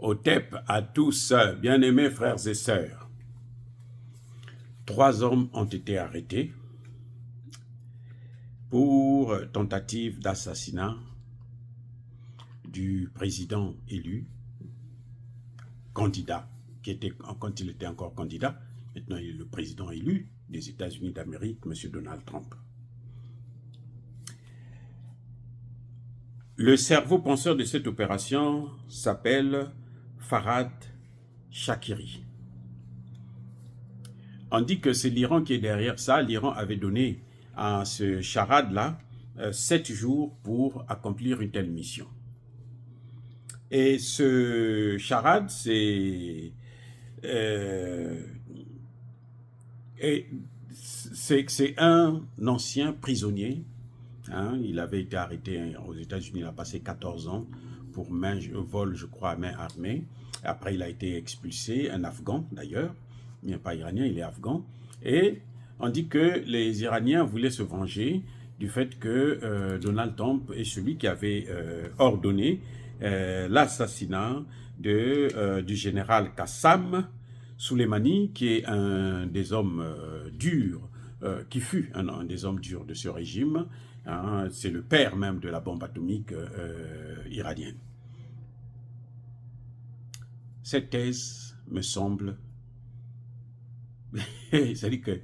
Otep à tous, bien-aimés frères et sœurs. 3 hommes ont été arrêtés pour tentative d'assassinat du président élu, candidat, quand il était encore candidat. Maintenant, il est le président élu des États-Unis d'Amérique, M. Donald Trump. Le cerveau penseur de cette opération s'appelle Farhad Shakiri. On dit que c'est l'Iran qui est derrière ça. L'Iran avait donné à ce charade-là 7 jours pour accomplir une telle mission. Et ce charade, c'est un ancien prisonnier. Il avait été arrêté aux États-Unis, il a passé 14 ans pour vol, je crois, à main armée. Après, il a été expulsé, un Afghan d'ailleurs. Il n'est pas iranien, il est afghan. Et on dit que les Iraniens voulaient se venger du fait que Donald Trump est celui qui avait ordonné l'assassinat du général Qassam Soleimani, qui est un des hommes durs, qui fut un des hommes durs de ce régime. C'est le père même de la bombe atomique iranienne. Cette thèse me semble... C'est-à-dire que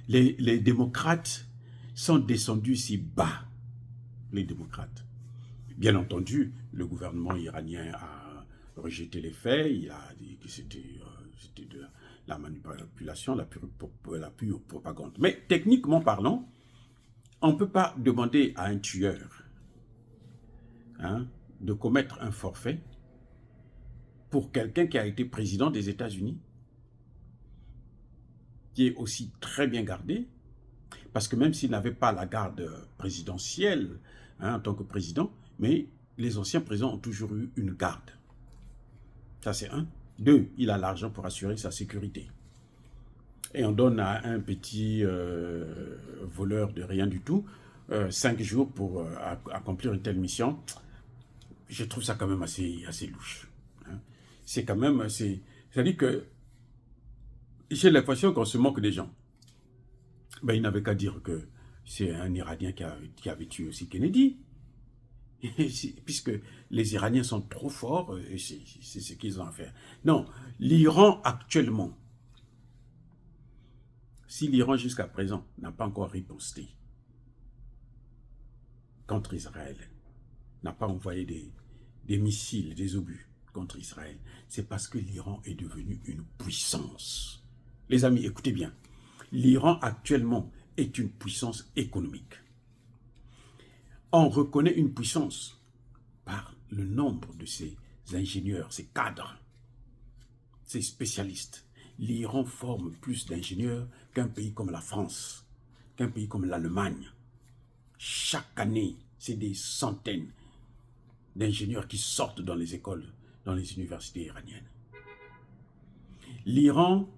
les démocrates sont descendus si bas, les démocrates. Bien entendu, le gouvernement iranien a rejeté les faits, il a dit que c'était de la manipulation, la pure propagande. Mais techniquement parlant, on ne peut pas demander à un tueur de commettre un forfait pour quelqu'un qui a été président des États-Unis, qui est aussi très bien gardé, parce que même s'il n'avait pas la garde présidentielle en tant que président, mais les anciens présidents ont toujours eu une garde. Ça, c'est un. 2, il a l'argent pour assurer sa sécurité. Et on donne à un petit voleur de rien du tout 5 jours pour accomplir une telle mission. Je trouve ça quand même assez louche. C'est quand même... C'est-à-dire que j'ai l'impression qu'on se moque des gens. Ben, il n'avait qu'à dire que c'est un Iranien qui avait tué aussi Kennedy. Puisque les Iraniens sont trop forts, c'est ce qu'ils ont à faire. Non, l'Iran actuellement, si l'Iran jusqu'à présent n'a pas encore riposté contre Israël, n'a pas envoyé des missiles, des obus contre Israël, c'est parce que l'Iran est devenu une puissance. Les amis, écoutez bien, l'Iran actuellement est une puissance économique. On reconnaît une puissance par le nombre de ses ingénieurs, ses cadres, ses spécialistes. L'Iran forme plus d'ingénieurs qu'un pays comme la France, qu'un pays comme l'Allemagne. Chaque année, c'est des centaines d'ingénieurs qui sortent dans les écoles, dans les universités iraniennes. L'Iran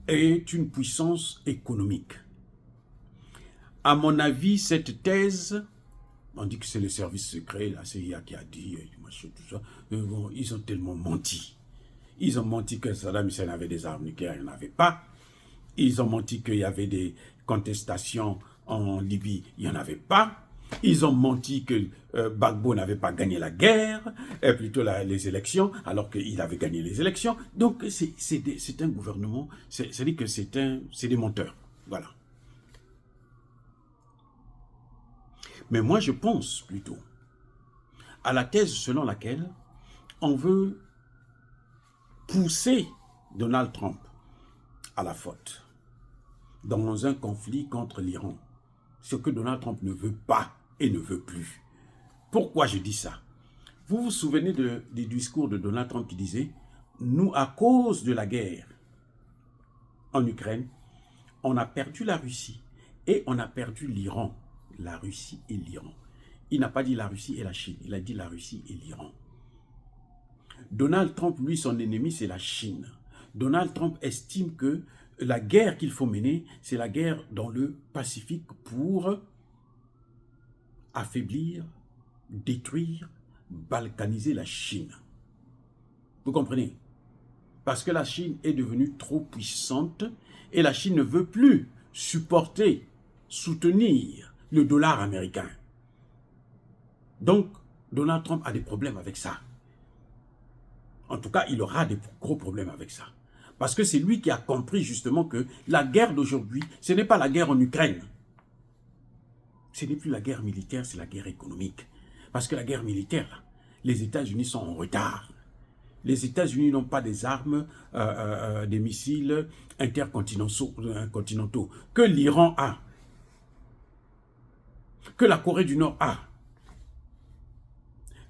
est une puissance économique. À mon avis, cette thèse, on dit que c'est le service secret, la CIA qui a dit, tout ça, mais bon, ils ont tellement menti. Ils ont menti que Saddam Hussein avait des armes nucléaires, il n'en avait pas. Ils ont menti qu'il y avait des contestations en Libye, il n'y en avait pas. Ils ont menti que Gbagbo n'avait pas gagné la guerre, plutôt les élections, alors qu'il avait gagné les élections. Donc, c'est un gouvernement, c'est-à-dire que c'est des menteurs. Voilà. Mais moi, je pense plutôt à la thèse selon laquelle on veut pousser Donald Trump à la faute dans un conflit contre l'Iran. Ce que Donald Trump ne veut pas et ne veut plus. Pourquoi je dis ça? Vous vous souvenez du discours de Donald Trump qui disait « Nous, à cause de la guerre en Ukraine, on a perdu la Russie et on a perdu l'Iran. » La Russie et l'Iran. Il n'a pas dit la Russie et la Chine, il a dit la Russie et l'Iran. Donald Trump, lui, son ennemi, c'est la Chine. Donald Trump estime que la guerre qu'il faut mener, c'est la guerre dans le Pacifique pour affaiblir, détruire, balkaniser la Chine. Vous comprenez? Parce que la Chine est devenue trop puissante et la Chine ne veut plus supporter, soutenir le dollar américain. Donc, Donald Trump a des problèmes avec ça. En tout cas, il aura des gros problèmes avec ça. Parce que c'est lui qui a compris justement que la guerre d'aujourd'hui, ce n'est pas la guerre en Ukraine. Ce n'est plus la guerre militaire, c'est la guerre économique. Parce que la guerre militaire, les États-Unis sont en retard. Les États-Unis n'ont pas des armes, des missiles intercontinentaux que l'Iran a, que la Corée du Nord a.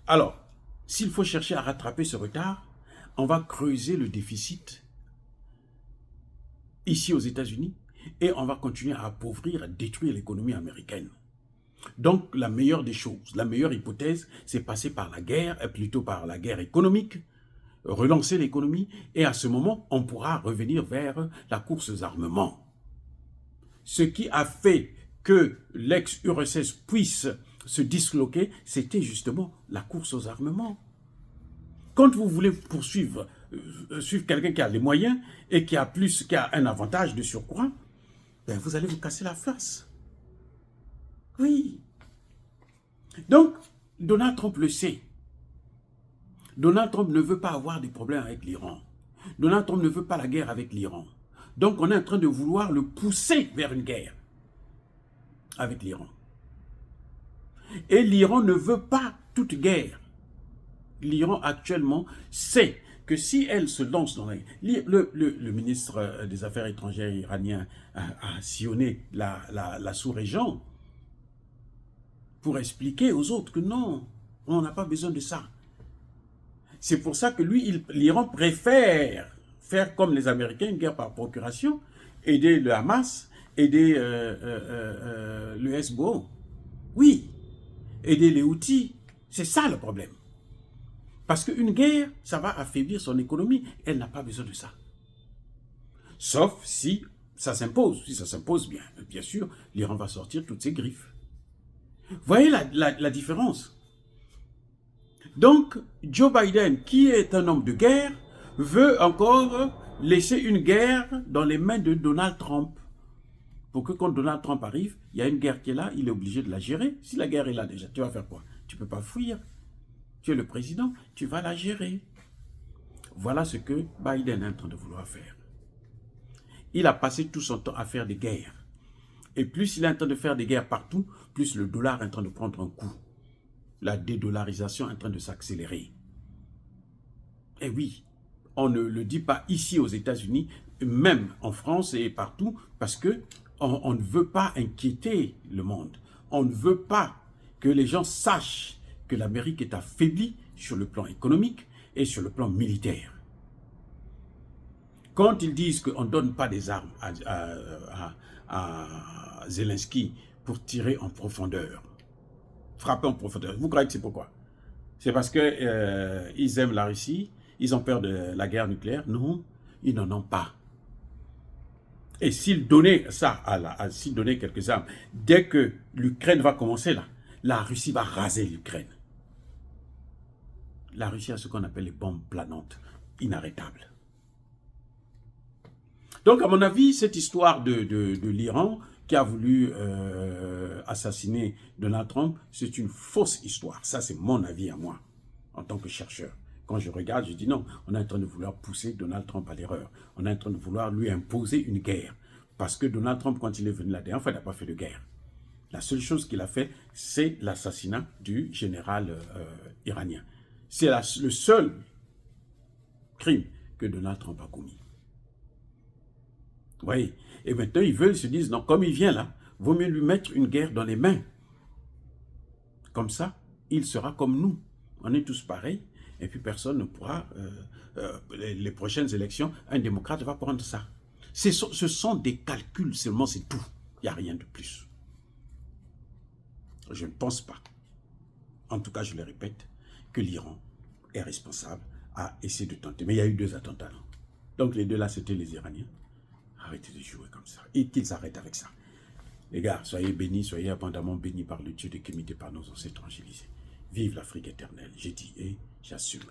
Alors, s'il faut chercher à rattraper ce retard, on va creuser le déficit ici aux États-Unis et on va continuer à appauvrir, à détruire l'économie américaine. Donc, la meilleure des choses, la meilleure hypothèse, c'est passer par la guerre, plutôt par la guerre économique, relancer l'économie, et à ce moment, on pourra revenir vers la course aux armements. Ce qui a fait que l'ex-URSS puisse se disloquer, c'était justement la course aux armements. Quand vous voulez poursuivre suivre quelqu'un qui a les moyens et qui a un avantage de surcroît, ben vous allez vous casser la face. Oui. Donc, Donald Trump le sait. Donald Trump ne veut pas avoir des problèmes avec l'Iran. Donald Trump ne veut pas la guerre avec l'Iran. Donc, on est en train de vouloir le pousser vers une guerre avec l'Iran. Et l'Iran ne veut pas toute guerre. L'Iran actuellement sait que si elle se lance dans la guerre, le ministre des Affaires étrangères iranien a sillonné la sous-région pour expliquer aux autres que non, on n'a pas besoin de ça. C'est pour ça que l'Iran préfère faire comme les Américains, une guerre par procuration, aider le Hamas, aider le Hezbollah. Oui, aider les Houthis. C'est ça le problème. Parce qu'une guerre, ça va affaiblir son économie. Elle n'a pas besoin de ça. Sauf si ça s'impose. Si ça s'impose, bien sûr, l'Iran va sortir toutes ses griffes. Voyez la différence. Donc, Joe Biden, qui est un homme de guerre, veut encore laisser une guerre dans les mains de Donald Trump. Pour que quand Donald Trump arrive, il y a une guerre qui est là, il est obligé de la gérer. Si la guerre est là déjà, tu vas faire quoi? Tu ne peux pas fuir. Tu es le président, tu vas la gérer. Voilà ce que Biden est en train de vouloir faire. Il a passé tout son temps à faire des guerres. Et plus il est en train de faire des guerres partout, plus le dollar est en train de prendre un coup. La dédollarisation est en train de s'accélérer. Et oui, on ne le dit pas ici aux États-Unis, même en France et partout, parce que on ne veut pas inquiéter le monde. On ne veut pas que les gens sachent que l'Amérique est affaiblie sur le plan économique et sur le plan militaire. Quand ils disent qu'on ne donne pas des armes à Zelensky pour tirer en profondeur, frapper en profondeur, vous croyez que c'est pourquoi? C'est parce qu'ils aiment la Russie, ils ont peur de la guerre nucléaire? Non, ils n'en ont pas. Et s'ils donnaient ça, s'ils donnaient quelques armes, dès que l'Ukraine va commencer là, la Russie va raser l'Ukraine. La Russie a ce qu'on appelle les bombes planantes, inarrêtables. Donc, à mon avis, cette histoire de l'Iran qui a voulu assassiner Donald Trump, c'est une fausse histoire. Ça, c'est mon avis à moi, en tant que chercheur. Quand je regarde, je dis non, on est en train de vouloir pousser Donald Trump à l'erreur. On est en train de vouloir lui imposer une guerre. Parce que Donald Trump, quand il est venu la dernière fois, il n'a pas fait de guerre. La seule chose qu'il a fait, c'est l'assassinat du général iranien. C'est le seul crime que Donald Trump a commis. Vous voyez? Et maintenant, ils se disent, non, comme il vient là, vaut mieux lui mettre une guerre dans les mains. Comme ça, il sera comme nous. On est tous pareils, et puis personne ne pourra, les prochaines élections, un démocrate va prendre ça. Ce sont des calculs seulement, c'est tout. Il n'y a rien de plus. Je ne pense pas, en tout cas je le répète, que l'Iran est responsable à essayer de tenter. Mais il y a eu 2 attentats. Donc les 2 là, c'était les Iraniens. Arrêtez de jouer comme ça. Et qu'ils arrêtent avec ça. Les gars, soyez bénis, soyez abondamment bénis par le Dieu de Kémité, par nos ancêtres fragilisés. Vive l'Afrique éternelle. J'ai dit et j'assume.